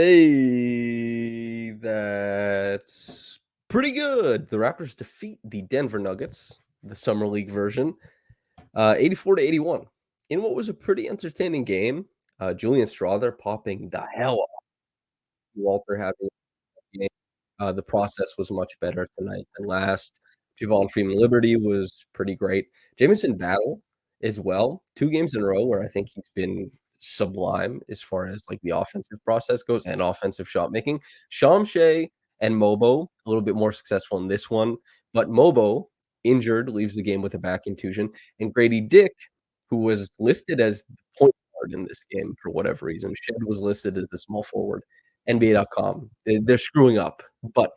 Hey, that's pretty good. The Raptors defeat the Denver Nuggets, the summer league version, 84 to 81. In what was a pretty entertaining game, Julian Strawther popping the hell off. Walter having a game. The process was much better tonight than last. Javon Freeman Liberty was pretty great. Jamison Battle as well, 2 games in a row where I think he's been sublime as far as, like, the offensive process goes and offensive shot making. Shamshay and Mobo, a little bit more successful in this one, but Mobo, injured, leaves the game with a back contusion, and Grady Dick, who was listed as the point guard in this game for whatever reason. Shed was listed as the small forward. NBA.com. They're screwing up, but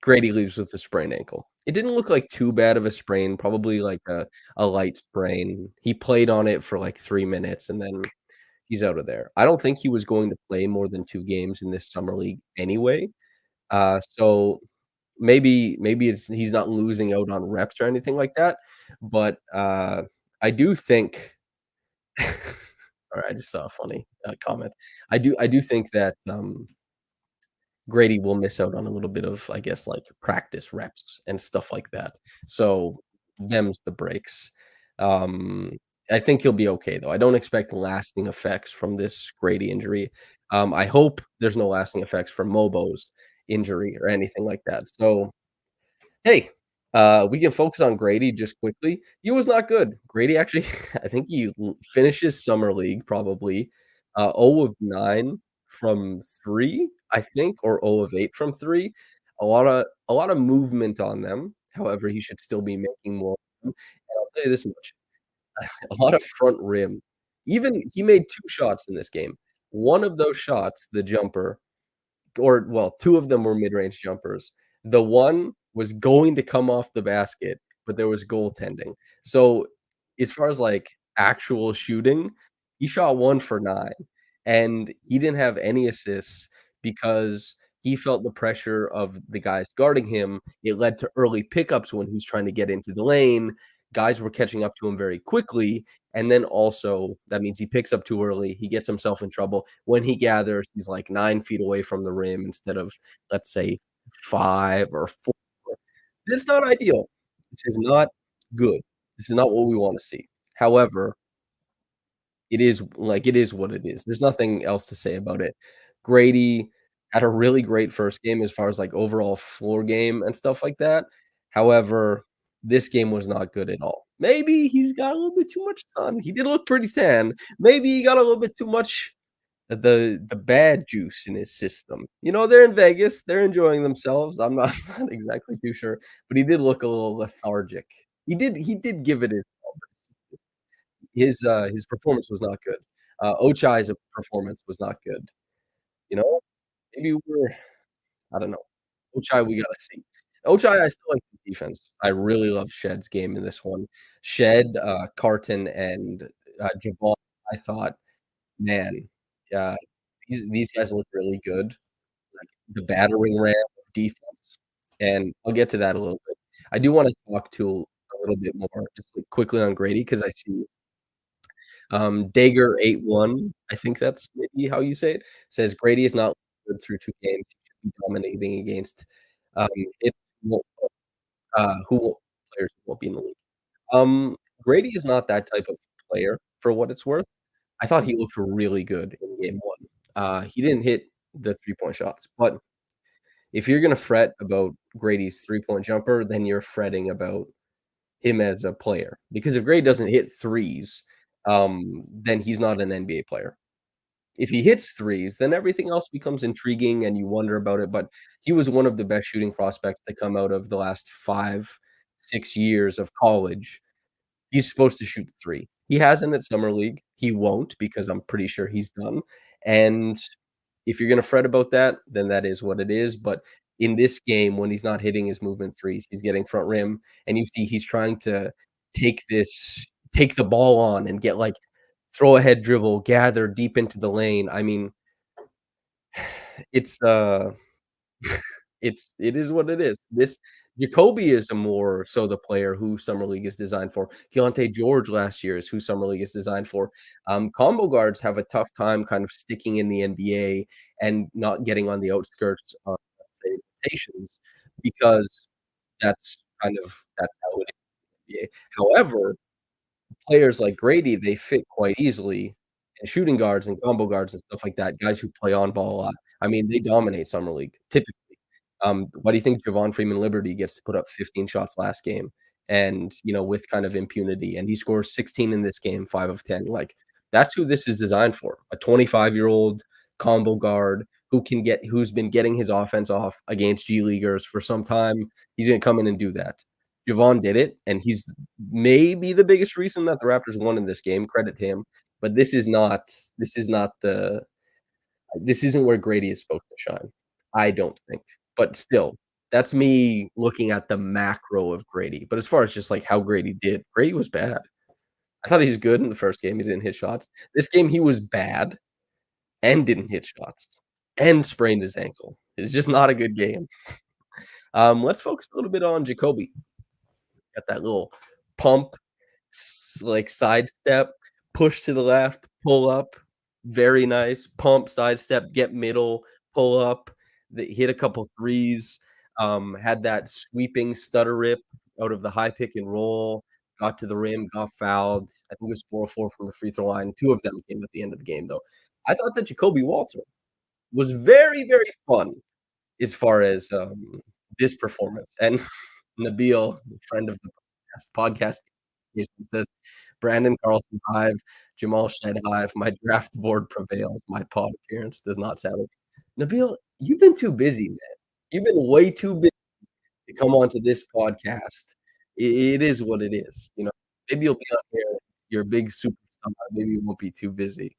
Grady leaves with a sprained ankle. It didn't look like too bad of a sprain, probably like a light sprain. He played on it for like 3 minutes, and then he's out of there. I don't think he was going to play more than 2 games in this summer league anyway, so maybe it's he's not losing out on reps or anything like that, but, I do think sorry, I just saw a funny, comment. I do think that, Grady will miss out on a little bit of, I guess, like, practice reps and stuff like that. So, them's the breaks. Um, I think he'll be okay, though. I don't expect lasting effects from this Grady injury. I hope there's no lasting effects from Mobo's injury or anything like that. So, hey, we can focus on Grady just quickly. He was not good. Grady actually, I think he finishes summer league probably 0 of 9 from 3, I think, or 0 of 8 from 3. A lot of movement on them. However, he should still be making more of them. And I'll tell you this much, a lot of front rim. Even he made 2 shots in this game. One of those shots, the jumper, or well, 2 of them were mid-range jumpers. The one was going to come off the basket, but there was goaltending. So, as far as, like, actual shooting, he shot 1 for 9, and he didn't have any assists because he felt the pressure of the guys guarding him. It led to early pickups when he's trying to get into the lane. Guys were catching up to him very quickly, and then also, that means he picks up too early, he gets himself in trouble. When he gathers, he's like 9 feet away from the rim instead of, let's say, 5 or 4. This is not ideal. This is not good. This is not what we wanna see. However, it is what it is. There's nothing else to say about it. Grady had a really great first game as far as, like, overall floor game and stuff like that. However, this game was not good at all. Maybe he's got a little bit too much sun. He did look pretty tan. Maybe he got a little bit too much the bad juice in his system. You know, they're in Vegas, they're enjoying themselves. I'm not not exactly too sure, but he did look a little lethargic. He did give it his performance was not good. Ochai's performance was not good, you know? Maybe we're I don't know. Ochai, we gotta see. Ochai, I still like the defense. I really love Shed's game in this one. Shed, Carton, and, Jamal, I thought, man, uh, these guys look really good, like, the battering ram of defense, and I'll get to that a little bit. I do wanna talk to a little bit more just, like, quickly on Grady because I see Dager 81, I think that's maybe how you say it, says Grady is not good through 2 games. He should be dominating against, um, it won't players who won't be in the league. Grady is not that type of player for what it's worth. I thought he looked really good in game 1. He didn't hit the three-point shots, but if you're gonna fret about Grady's three-point jumper, then you're fretting about him as a player, because if Grady doesn't hit threes, then he's not an NBA player. If he hits threes, then everything else becomes intriguing and you wonder about it, but he was one of the best shooting prospects to come out of the last 5, 6 years of college. He's supposed to shoot the 3. He hasn't at summer league. He won't because I'm pretty sure he's done, and if you're gonna fret about that, then that is what it is, but in this game, when he's not hitting his movement threes, he's getting front rim, and you see he's trying to take the ball on and get, like, throw ahead dribble, gather deep into the lane. I mean, it's, it is what it is. Jacoby is a more so the player who summer league is designed for. Keontae George last year is who summer league is designed for. Combo guards have a tough time kind of sticking in the NBA and not getting on the outskirts of, let's say, rotations because that's how it is in the NBA. However, players like Grady, they fit quite easily, and shooting guards and combo guards and stuff like that, guys who play on ball a lot. I mean, they dominate summer league, typically. Why do you think Javon Freeman Liberty gets to put up 15 shots last game and, with kind of impunity, and he scores 16 in this game, 5 of 10, like, that's who this is designed for, a 25-year-old combo guard who's been getting his offense off against G leaguers for some time. He's gonna come in and do that. Javon did it, and he's maybe the biggest reason that the Raptors won in this game, credit to him, but this is not this isn't where Grady is supposed to shine, I don't think, but still, that's me looking at the macro of Grady, but as far as just, like, how Grady did, Grady was bad. I thought he was good in the first game, he didn't hit shots. This game, he was bad and didn't hit shots and sprained his ankle. It's just not a good game. Let's focus a little bit on Jacoby. Got that little pump, like sidestep, push to the left, pull up, very nice. Pump, sidestep, get middle, pull up. Hit a couple threes. Had that sweeping stutter rip out of the high pick and roll. Got to the rim, got fouled. I think it was 4 of 4 from the free throw line. Two of them came at the end of the game, though. I thought that Jacoby Walter was very, very fun as far as this performance. And Nabil, friend of the podcast says, Brandon Carlson Hive, Jamal Shed Hive, my draft board prevails. My pod appearance does not sound like Nabil, you've been too busy, man. You've been way too busy to come onto this podcast. It is what it is. Maybe you'll be on here. You're a big superstar. Maybe you won't be too busy.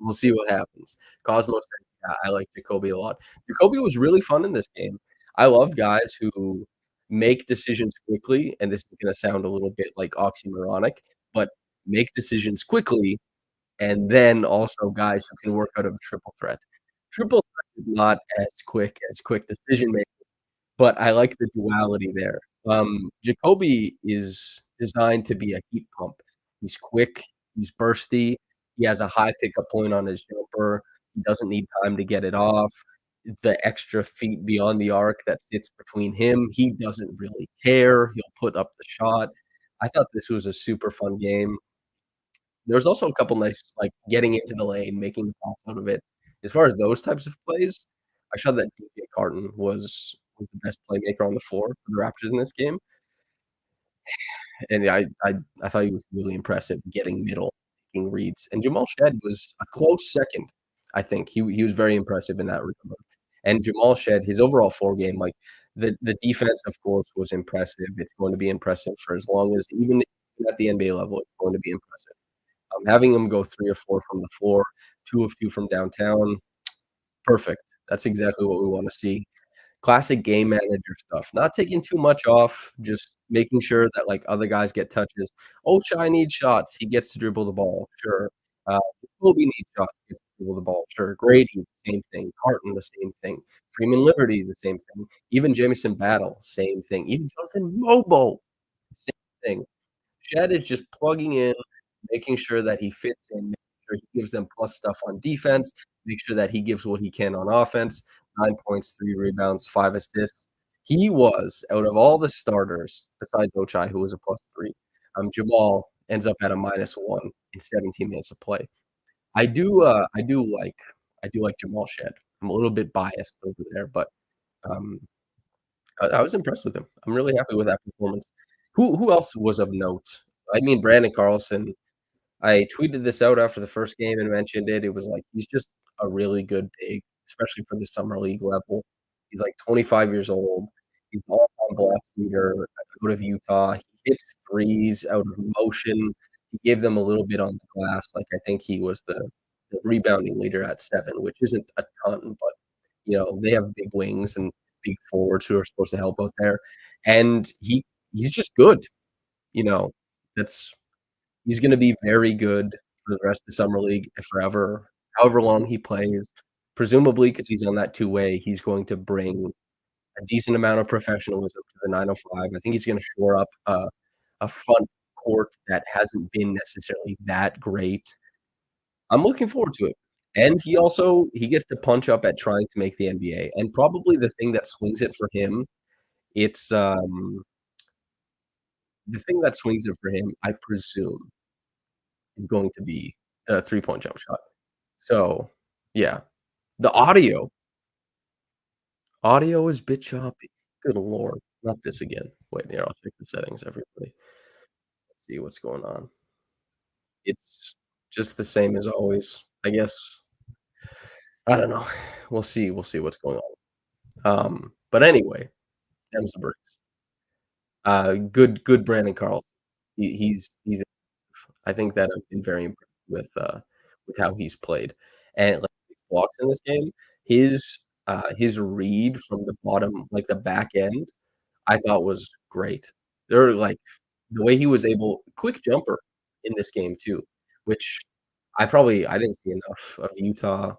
We'll see what happens. Cosmo said, yeah, I like Jacoby a lot. Jacoby was really fun in this game. I love guys who make decisions quickly, and this is gonna sound a little bit like oxymoronic, but make decisions quickly, and then also guys who can work out of a triple threat. Triple threat is not as quick decision making, but I like the duality there. Jacoby is designed to be a heat pump. He's quick, he's bursty, he has a high pickup point on his jumper, he doesn't need time to get it off. The extra feet beyond the arc that sits between him, he doesn't really care, he'll put up the shot. I thought this was a super fun game. There's also a couple nice, like, getting into the lane, making the pass out of it. As far as those types of plays, I saw that DJ Carton was the best playmaker on the floor for the Raptors in this game, and I thought he was really impressive getting middle, making reads, and Jamal Shed was a close second, I think. He was very impressive in that regard, and Jamal Shed, his overall floor game, like, the defense, of course, was impressive. It's going to be impressive for as long as even at the NBA level, it's going to be impressive. Having him go 3 of 4 from the floor, 2 of 2 from downtown, perfect. That's exactly what we wanna see. Classic game manager stuff, not taking too much off, just making sure that, like, other guys get touches. Ochai needs shots, he gets to dribble the ball, sure. Kobe needs shots, he gets to dribble the ball, sure. Grady, same thing. Carton, the same thing. Freeman Liberty, the same thing. Even Jamison Battle, same thing. Even Jonathan Mobo, same thing. Shed is just plugging in, making sure that he fits in, making sure he gives them plus stuff on defense, make sure that he gives what he can on offense. 9 points, 3 rebounds, 5 assists. He was, out of all the starters, besides Ochai, who was a +3, Jamal ends up at a -1 in 17 minutes of play. I do, I do like Jamal Shed. I'm a little bit biased over there, but, um, I was impressed with him. I'm really happy with that performance. Who else was of note? I mean, Brandon Carlson, I tweeted this out after the first game and mentioned it. It was like, he's just a really good big, especially for the summer league level. He's like 25 years old. He's the all-time blocks leader out of Utah. He hits threes out of motion. He gave them a little bit on the glass. Like, I think he was the rebounding leader at 7, which isn't a ton, but, they have big wings and big forwards who are supposed to help out there. And he's just good, you know. That's He's gonna be very good for the rest of the summer league forever, however long he plays. Presumably, because he's on that two-way, he's going to bring a decent amount of professionalism to the 905. I think he's gonna shore up a front court that hasn't been necessarily that great. I'm looking forward to it. And he gets to punch up at trying to make the NBA, and probably the thing that swings it for him, it's, the thing that swings it for him, I presume, is going to be the three-point jump shot. So, yeah. The audio is bit choppy. Good lord, not this again. Wait, here, I'll check the settings, everybody. See what's going on. It's just the same as always. I guess I don't know. We'll see what's going on. But anyway, them's the breaks. Good Brandon Carlson. He's I think that I've been very impressed with how he's played. And, like, 6 blocks in this game, his read from the bottom, like, the back end, I thought was great. There were, like the way he was able quick jumper in this game too, which I didn't see enough of Utah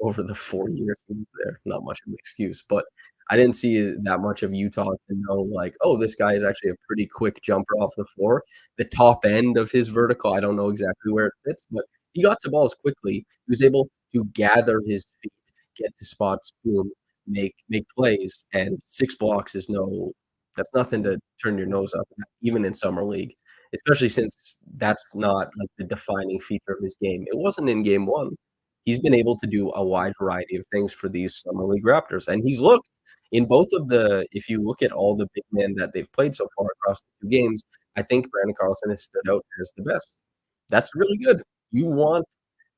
over the 4 years he was there. Not much of an excuse, but I didn't see that much of Utah to know, like, "Oh, this guy is actually a pretty quick jumper off the floor." The top end of his vertical, I don't know exactly where it fits, but he got to balls quickly. He was able to gather his feet, get to spots, boom, make plays, and 6 blocks is no that's nothing to turn your nose up at, even in summer league, especially since that's not, like, the defining feature of his game. It wasn't in game 1. He's been able to do a wide variety of things for these summer league Raptors, and he's looked in both of the if you look at all the big men that they've played so far across the 2 games, I think Brandon Carlson has stood out as the best. That's really good. You want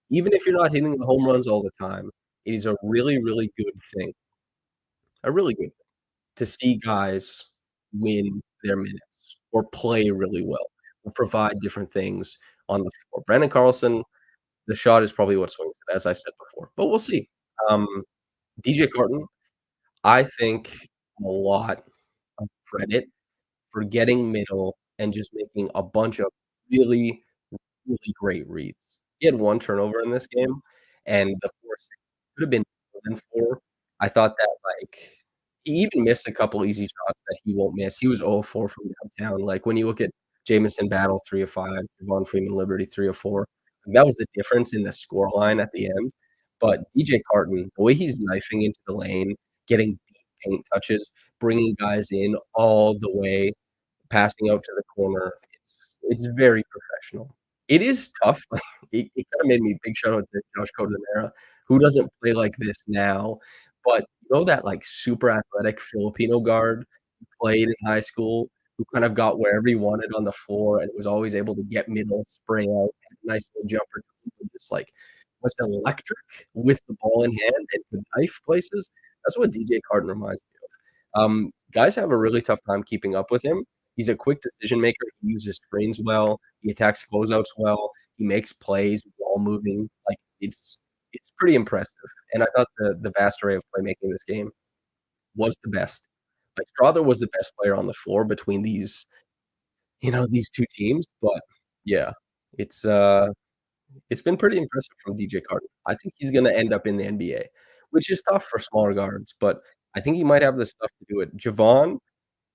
even if you're not hitting the home runs all the time, it is a really, really good thing, a really good thing to see guys win their minutes or play really well or provide different things on the floor. Brandon Carlson, the shot is probably what swings it, as I said before, but we'll see. Um, DJ Carton, I think a lot of credit for getting middle and just making a bunch of really, really great reads. He had 1 turnover in this game, and the force could have been more than 4. I thought that, like he even missed a couple easy shots that he won't miss. He was 0 of 4 from downtown. Like, when you look at Jamison Battle, 3 of 5, Devon Freeman Liberty, 3 of 4, that was the difference in the score line at the end. But DJ Carton, the way he's knifing into the lane, getting deep paint touches, bringing guys in all the way, passing out to the corner. It's very professional. It is tough. It kinda made me big shout out to Josh Cotonera, who doesn't play like this now, but you know that, like, super athletic Filipino guard who played in high school, who kind of got wherever he wanted on the floor and was always able to get middle, spray out, nice little jumper, just, like, was electric with the ball in hand and could knife places? That's what DJ Carton reminds me of. Guys have a really tough time keeping up with him. He's a quick decision maker. He uses screens well. He attacks closeouts well. He makes plays, ball moving. Like it's pretty impressive. And I thought the vast array of playmaking this game was the best. Like Strother was the best player on the floor between these 2 teams. But yeah, it's it's been pretty impressive from DJ Carton. I think he's gonna end up in the NBA, which is tough for smaller guards, but I think he might have the stuff to do it.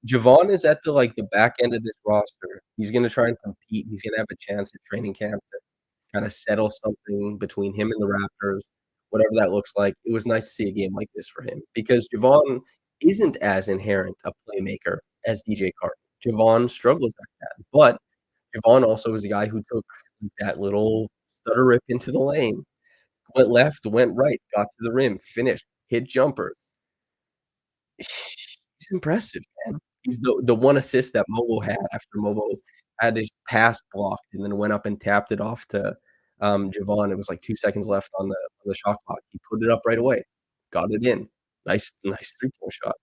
Javon is at the back end of this roster. He's gonna try and compete. He's gonna have a chance at training camp to kinda settle something between him and the Raptors, whatever that looks like. It was nice to see a game like this for him because Javon isn't as inherent a playmaker as DJ Carton. Javon struggles at that, but Javon also is a guy who took that little stutter rip into the lane, went left, went right, got to the rim, finished, hit jumpers. He's impressive, man. He's the one assist that Mobo had after Mobo had his pass blocked and then went up and tapped it off to, Javon. It was like 2 seconds left on the shot clock. He put it up right away, got it in. Nice three-point shot.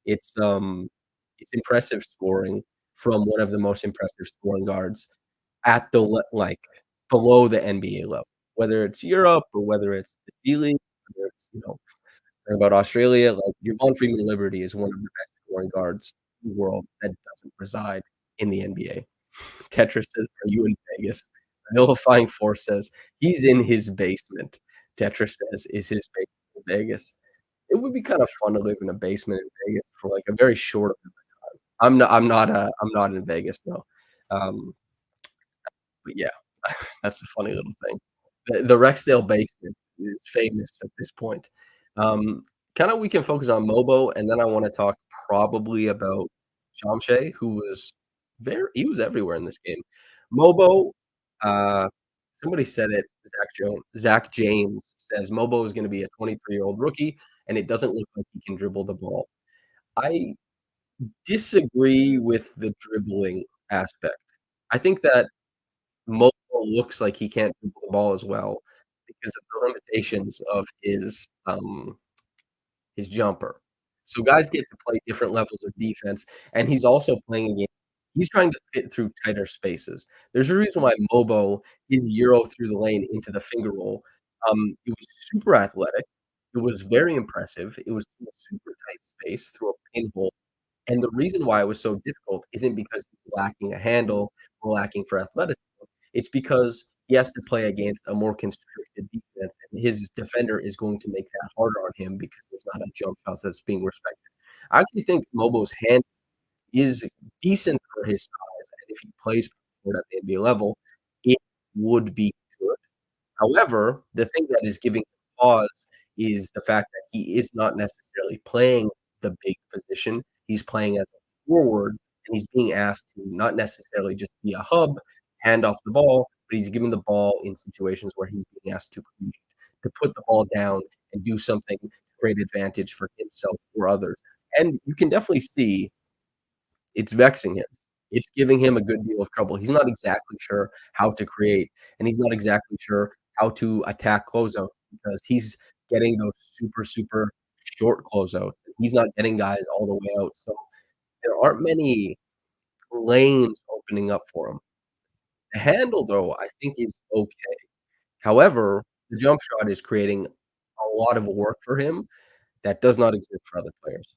It's, it's impressive scoring from one of the most impressive scoring guards at the below the NBA level, whether it's Europe or whether it's the D League, whether it's, about Australia, like, Devon Freeman Liberty is one of the best scoring guards in the world that doesn't reside in the NBA. Tetris says, "Are you in Vegas?" Vilifying Force says, "He's in his basement." Tetris says, "Is his basement in Vegas?" It would be kind of fun to live in a basement in Vegas for, like, a very short. I'm not in Vegas, no. Um, but yeah, that's a funny little thing. The Rexdale basement is famous at this point. Um, Kinda we can focus on Mobo, and then I wanna talk probably about Shamshay, who was he was everywhere in this game. Mobo, uh, somebody said it, Zach James says Mobo is gonna be a 23-year-old rookie, and it doesn't look like he can dribble the ball. I disagree with the dribbling aspect. I think that Mo looks like he can't dribble the ball as well because of the limitations of his jumper. So guys get to play different levels of defense, and he's also playing a game he's trying to fit through tighter spaces. There's a reason why Mobo, his euro through the lane into the finger roll, it was super athletic, it was very impressive, it was through a super tight space, through a pinhole. And the reason why it was so difficult isn't because he's lacking a handle or lacking for athleticism. It's because he has to play against a more constricted defense, and his defender is going to make that harder on him because there's not a jump shot that's being respected. I actually think Mobo's hand is decent for his size, and if he plays at the NBA level, it would be good. However, the thing that is giving him pause is the fact that he is not necessarily playing the big position. He's playing as a forward, and he's being asked to not necessarily just be a hub, hand off the ball, but he's given the ball in situations where he's being asked to create, to put the ball down and do something to create advantage for himself or others. And you can definitely see it's vexing him. It's giving him a good deal of trouble. He's not exactly sure how to create, and he's not exactly sure how to attack closeouts because he's getting those super, super short closeouts. He's not getting guys all the way out, so there aren't many lanes opening up for him. The handle, though, I think is okay. However, the jump shot is creating a lot of work for him that does not exist for other players.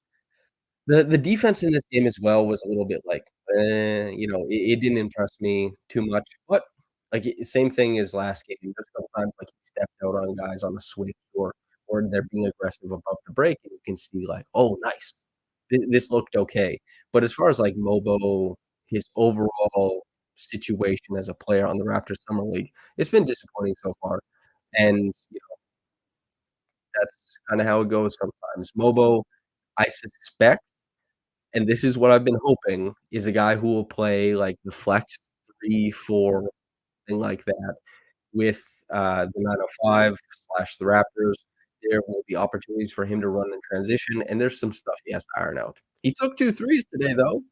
The defense in this game as well was a little bit like, it didn't impress me too much, but, like, same thing as last game. There's a couple times, like, he stepped out on guys on a switch or they're being aggressive above the break, and you can see, like, "Oh, nice. This looked okay." But as far as, like, Mobo, his overall situation as a player on the Raptors summer league, it's been disappointing so far, and, that's kinda how it goes sometimes. Mobo, I suspect and this is what I've been hoping, is a guy who will play, like, the flex 3, 4, thing like that with, the 905 slash the Raptors. There will be opportunities for him to run in transition, and there's some stuff he has to iron out. He took 2 threes today, though.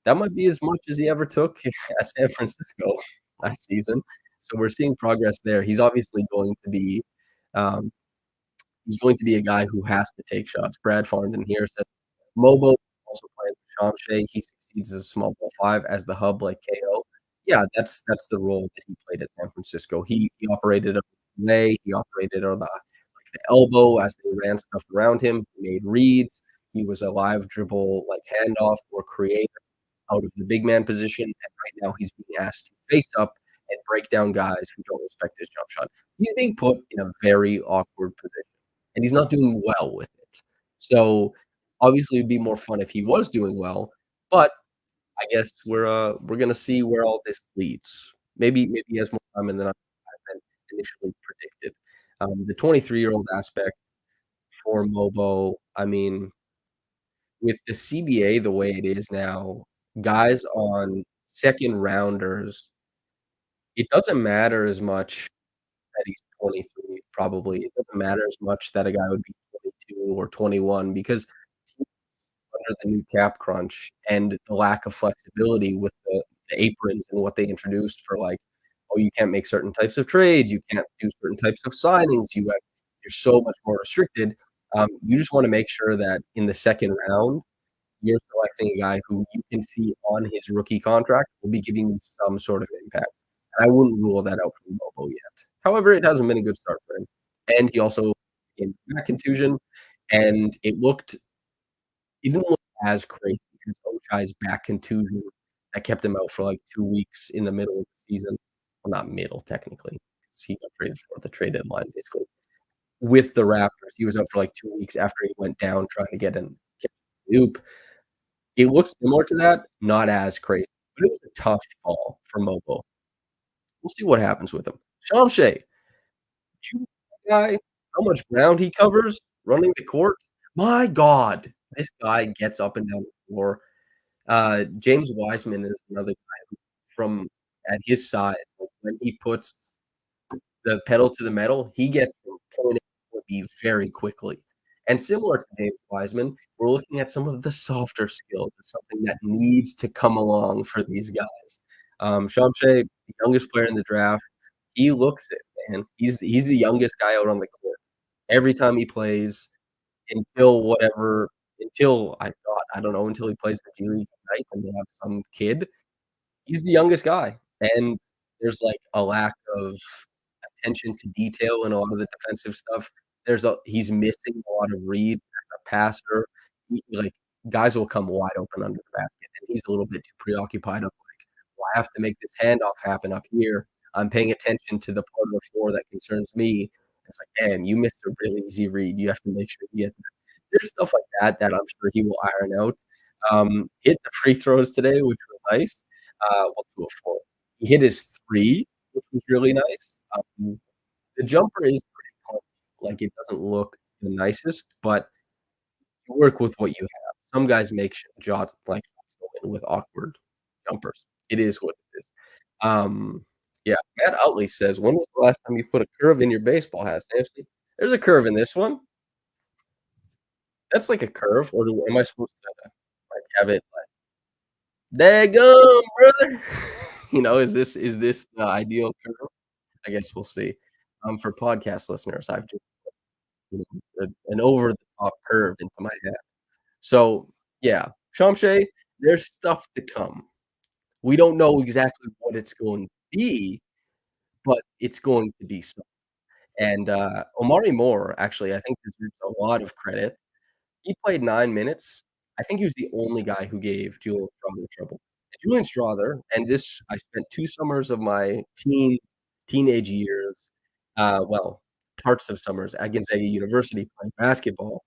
That might be as much as he ever took at San Francisco last season. So we're seeing progress there. Um, he's going to be a guy who has to take shots. Brad Farndon here said Mobo also playing with Shamshay, he succeeds as a small ball 5 as the hub like KO. Yeah, that's the role that he played at San Francisco. He operated on the way, he operated on the elbow as they ran stuff around him, he made reads, he was a live dribble, like, handoff or creator out of the big man position, and right now he's being asked to face up and break down guys who don't respect his jump shot. He's being put in a very awkward position, and he's not doing well with it. So, obviously, it'd be more fun if he was doing well, but I guess we're gonna see where all this leads. Maybe he has more time than initially predicted. The 23-year-old aspect for Mobo, I mean, with the CBA the way it is now, guys on second rounders, it doesn't matter as much that he's 23, probably. It doesn't matter as much that a guy would be 22 or 21 because teams under the new cap crunch and the lack of flexibility with the aprons and what they introduced for, like, oh, you can't make certain types of trades, you can't do certain types of signings, you're so much more restricted. You just wanna make sure that in the second round you're selecting a guy who you can see on his rookie contract will be giving you some sort of impact. And I wouldn't rule that out from Bobo yet. However, it hasn't been a good start for him. And he also in back contusion, and it didn't look as crazy as Ochai's back contusion that kept him out for, like, 2 weeks in the middle of the season. Well, not middle technically, 'cause he got traded for the trade deadline, basically. With the Raptors, he was out for, like, 2 weeks after he went down trying to get oop. It looks similar to that, not as crazy, but it was a tough fall for Mobo. We'll see what happens with him. Shamshay, you guy, how much ground he covers running the court. My god, this guy gets up and down the floor. James Wiseman is another guy who from at his size, like, when he puts the pedal to the metal, he gets from point A to point B very quickly. And similar to James Wiseman, we're looking at some of the softer skills. It's something that needs to come along for these guys. Shamshay, the youngest player in the draft, he looks it, man. He's the youngest guy out on the court. Every time he plays until whatever until I don't know, until he plays the G League tonight and they have some kid, he's the youngest guy. And there's, like, a lack of attention to detail in a lot of the defensive stuff. He's missing a lot of reads as a passer. Like, guys will come wide open under the basket, and he's a little bit too preoccupied of, like, "Well, I have to make this handoff happen up here. I'm paying attention to the part of the floor that concerns me." It's like, "Damn, you missed a really easy read. You have to make sure you get that." There's stuff like that I'm sure he will iron out. Hit the free throws today, which was nice. Well, 2 of 4. He hit his 3, which was really nice. The jumper is pretty clunky, like, it doesn't look the nicest, but you work with what you have. Some guys make shots like shots go in with awkward jumpers. It is what it is. Yeah, Matt Outley says, "When was the last time you put a curve in your baseball hat, Samson?" There's a curve in this one. That's like a curve, or am I supposed to, like, have it like, "Daggum, brother." Is this the ideal curve? I guess we'll see. For podcast listeners, I've just an over the top curve into my head. So, yeah, Shamshay, there's stuff to come. We don't know exactly what it's going to be, but it's going to be some. And, Omari Moore, actually, I think deserves a lot of credit. He played 9 minutes. I think he was the only guy who gave Julian Strawther trouble. And Julian Strawther and this I spent 2 summers of my teenage years, well, parts of summers at Gonzaga University playing basketball.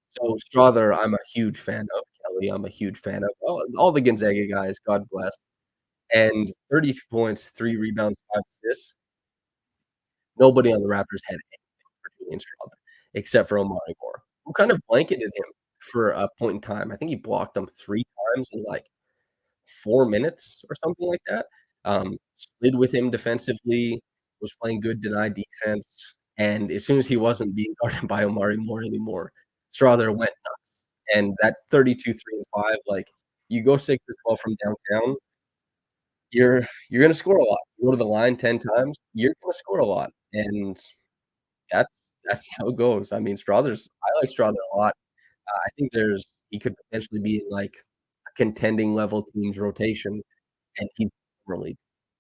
So Strawther, I'm a huge fan of. Kelly, I'm a huge fan of. All the Gonzaga guys, God bless. And 32 points, 3 rebounds, 5 assists. Nobody on the Raptors had anything for Julian Strawther except for Omari Moore, who kind of blanketed him for a point in time. I think he blocked him 3 times in, like, 4 minutes or something like that. Slid with him defensively, was playing good denied defense, and as soon as he wasn't being guarded by Omari Moore anymore, Strawther went nuts. And that 32, 3, and 5, like, you go 6 as 12 from downtown, you're gonna score a lot. You go to the line 10 times, you're gonna score a lot, and that's how it goes. I mean, I like Strawther a lot. I think he could potentially be in, like, a contending level team's rotation, and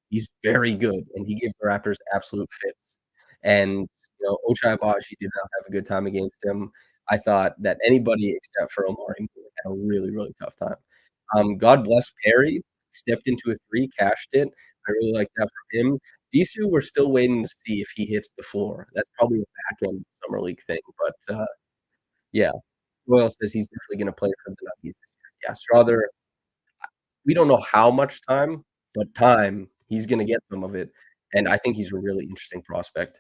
he's very good, and he gives the Raptors absolute fits. And, Ochai Agbaji did not have a good time against him. I thought that anybody except for Omari Moore had a really, really tough time. God bless Perry, stepped into a 3, cashed it. I really like that from him. Disu, we're still waiting to see if he hits the floor. That's probably a back end summer league thing, but, yeah. Doyle says he's definitely gonna play for the Nuggets this year. Yeah, Strawther, we don't know how much time, but time, he's gonna get some of it, and I think he's a really interesting prospect.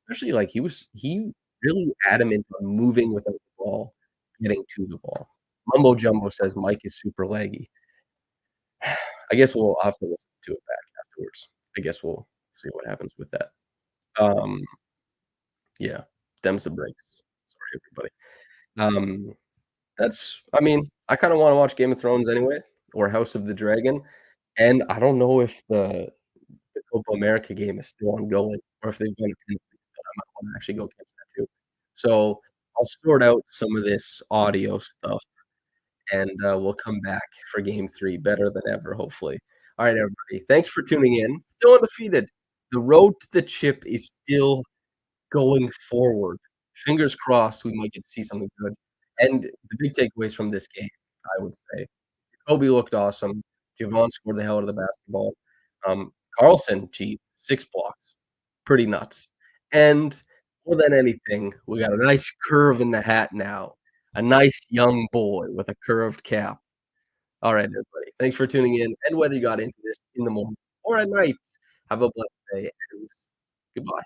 Especially, like, he really adamant on moving without the ball, getting to the ball. Mumbo Jumbo says Mike is super laggy. I guess I'll have to listen to it back afterwards. I guess we'll see what happens with that. Um, yeah, them's the breaks. Sorry, everybody. Um, I mean, I kinda wanna watch Game of Thrones anyway, or House of the Dragon, and I don't know if the Copa America game is still ongoing or if they've done a few things, but I might wanna actually go catch that too. So, I'll sort out some of this audio stuff, and, we'll come back for game 3 better than ever, hopefully. Alright, everybody, thanks for tuning in. Still undefeated. The road to the chip is still going forward. Fingers crossed we might get to see something good. And the big takeaways from this game, I would say, Kobe looked awesome. Javon scored the hell out of the basketball. Carlson, gee, 6 blocks. Pretty nuts. And more than anything, we got a nice curve in the hat now. A nice young boy with a curved cap. Alright, everybody. Thanks for tuning in, and whether you got into this in the morning or at night, have a blessed day, and goodbye.